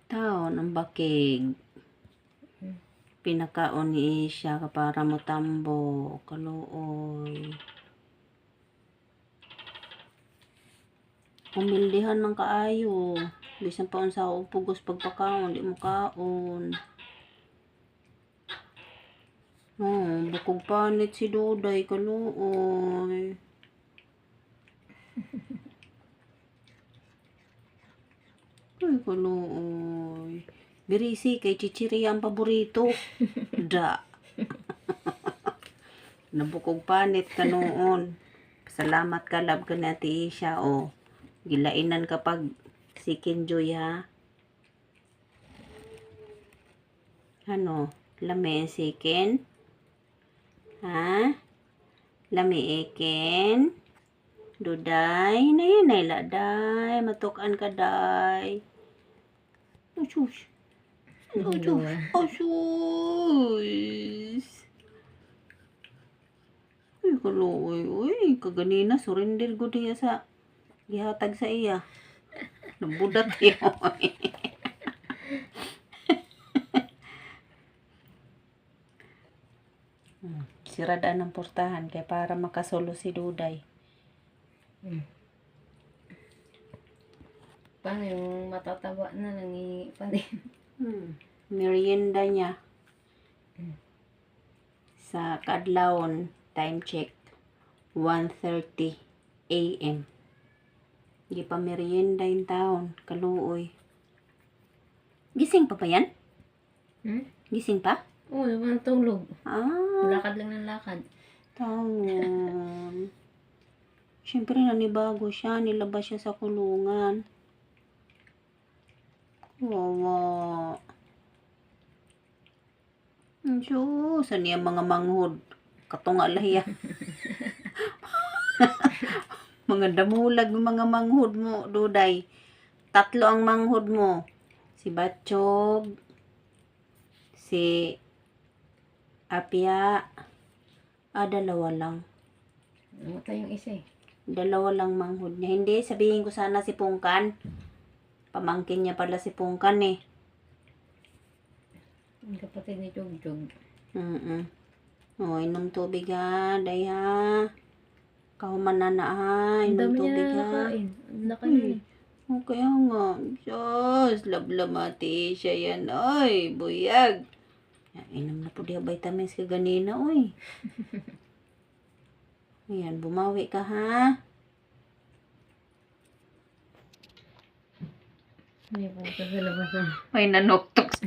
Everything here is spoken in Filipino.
Taon ang bakig. Pinakaon ni siya para mo tambo. Kaluoy. Umildihan ng kaayo. Bisan pa unsa og pugos pagpakaon, di mo kaon. Bukog panit si Duday, kaluoy. Ay, kaluoy. Birisi, kay chichiri ang paborito. Da. Nabukog panit ka noon. Salamat ka, love ka na Ate Isha, oh. Gilainan kapag sikin joy, ha? Ano? Lami ang sikin? Ha? Lami ikin? Duday? Nay laday. Matukan ka, day. Asus. Asus. Ay, kaluoy. Uy, kaganina, surrender ko diya sa gihatag sa iya. Nabudat yun. Siradaan ng portahan kaya para makasolo si Duday. Paano yung matataba na nangingi pa din? Merienda niya. Sa kadlawon, time check, 1:30 AM. Di pa merienda yung taon, kaluoy. Gising pa ba yan? Gising pa? Oo, naman tulog. Ah, Lakad lang ng lakad. taon. Siyempre nanibago siya, nilabas siya sa kulungan. Wawa. Diyos, ano yung mga manghod? Katunga lahiya. Mga damulag mga manghod mo, Duday. 3 ang manghod mo. Si Batchog, si Apia, 2 lang. Namatay yung isa eh. 2 lang manghod niya. Hindi, sabihin ko sana si Pungkan. Pamangkin niya pala si Pungkan eh. Ang kapatid ni Jogjog. O, inom tubig ha, day ha. Kahuman na ha, Ang inom dami niya tubig na ha. nakain. Ang laki niya eh. O, kaya nga. Diyos, lablamati siya yan. Ay, buyag. Inom na po diya vitamins ka ganina, oy. Ayan, bumawi ka ha. May pumunta sa labas na. May nanoktok sa